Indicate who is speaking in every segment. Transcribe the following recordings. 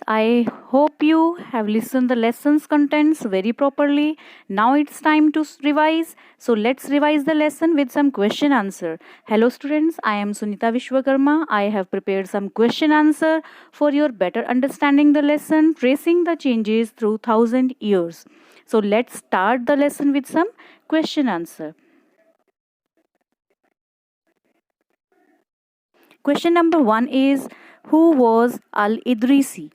Speaker 1: I hope you have listened the lessons contents very properly. Now it's time to revise. So let's revise the lesson with some question answer. Hello students, I am Sunita Vishwakarma. I have prepared some question answer for your better understanding the lesson, tracing the changes through 1000 years. So let's start the lesson with some question answer. Question number 1 is, who was Al-Idrisi?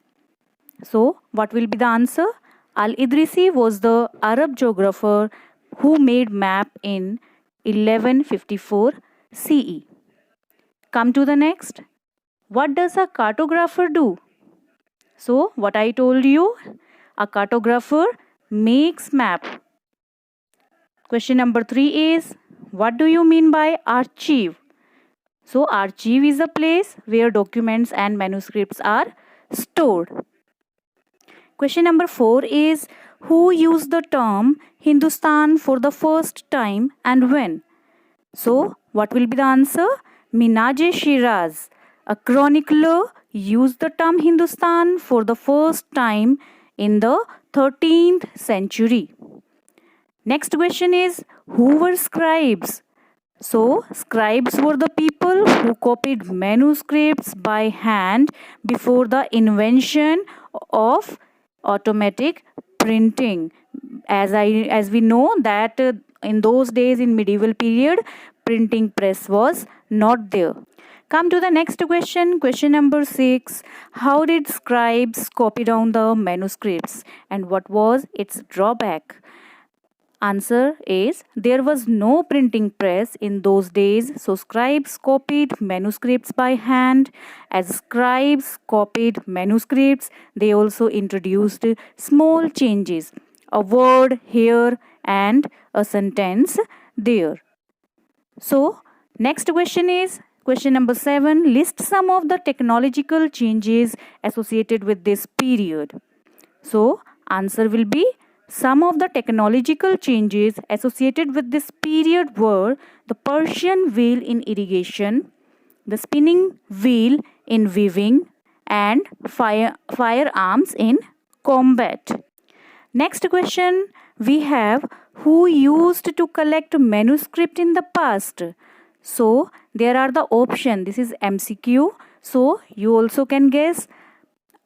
Speaker 1: So, what will be the answer? Al Idrisi was the Arab geographer who made map in 1154 CE. Come to the next. What does a cartographer do? So, what I told you, a cartographer makes map. Question number 3 is, what do you mean by archive? So, archive is a place where documents and manuscripts are stored. Question number 4 is, who used the term Hindustan for the first time and when? So, what will be the answer? Minaj Shiraz, a chronicler, used the term Hindustan for the first time in the 13th century. Next question is, who were scribes? So, scribes were the people who copied manuscripts by hand before the invention of automatic printing. As we know that in those days in medieval period, printing press was not there. Come to the next question, question number 6. How did scribes copy down the manuscripts and what was its drawback? Answer is, there was no printing press in those days, so scribes copied manuscripts by hand. As scribes copied manuscripts, they also introduced small changes, a word here and a sentence there. So, next question is question number 7. List some of the technological changes associated with this period. So, answer will be, some of the technological changes associated with this period were the Persian wheel in irrigation, the spinning wheel in weaving, and firearms in combat. Next question we have, who used to collect manuscript in the past? So there are the option. This is MCQ. So you also can guess.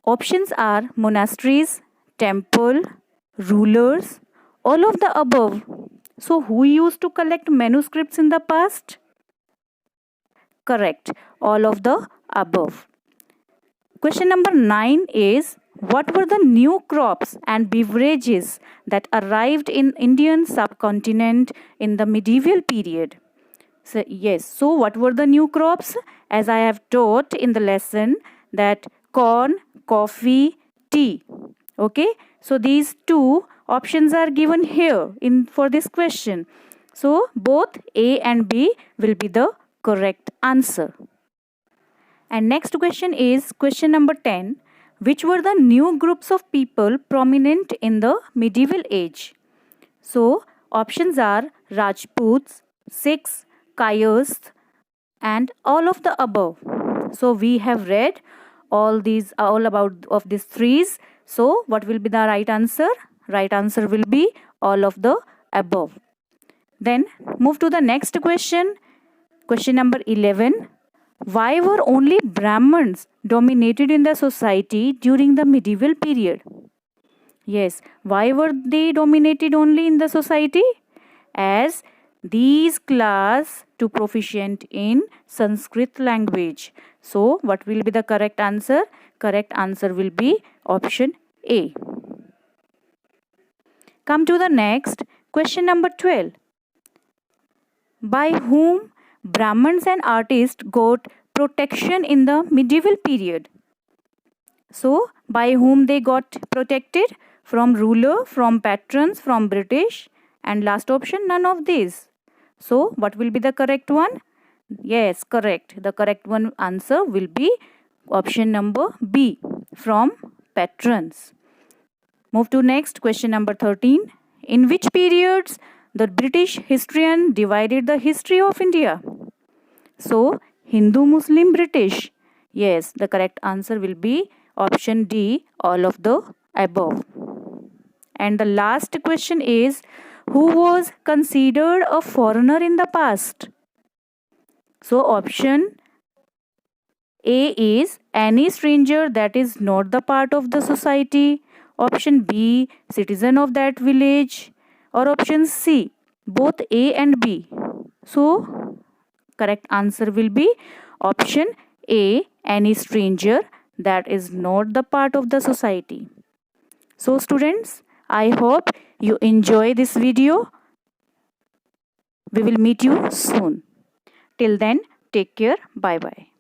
Speaker 1: Options are monasteries, temple, rulers, all of the above. So who used to collect manuscripts in the past? Correct, all of the above. Question number 9 is, what were the new crops and beverages that arrived in Indian subcontinent in the medieval period? So, yes, so what were the new crops? As I have taught in the lesson that corn, coffee, tea. Okay, so these two options are given here in for this question. So both A and B will be the correct answer. And next question is question number 10. Which were the new groups of people prominent in the medieval age? So options are Rajputs, Sikhs, Kayasths, and all of the above. So we have read all about of these threes. So what will be the right answer? Right answer will be all of the above. Then move to the next question. Question number 11. Why were only Brahmins dominated in the society during the medieval period? Yes, why were they dominated only in the society? As these class to proficient in Sanskrit language. So, what will be the correct answer? Correct answer will be option A. Come to the next, question number 12. By whom Brahmins and artists got protection in the medieval period? So, by whom they got protected? From ruler, from patrons, from British, and last option, none of these. So, what will be the correct one? Yes, correct. The correct one answer will be option number B, from patrons. Move to next, question number 13. In which periods the British historian divided the history of India? So, Hindu, Muslim, British. Yes, the correct answer will be Option D, all of the above. And the last question is, who was considered a foreigner in the past? So option A is any stranger that is not the part of the society. Option B, citizen of that village. Or option C, both A and B. So correct answer will be option A, any stranger that is not the part of the society. So students, I hope you enjoy this video. We will meet you soon. Till then, take care. Bye bye.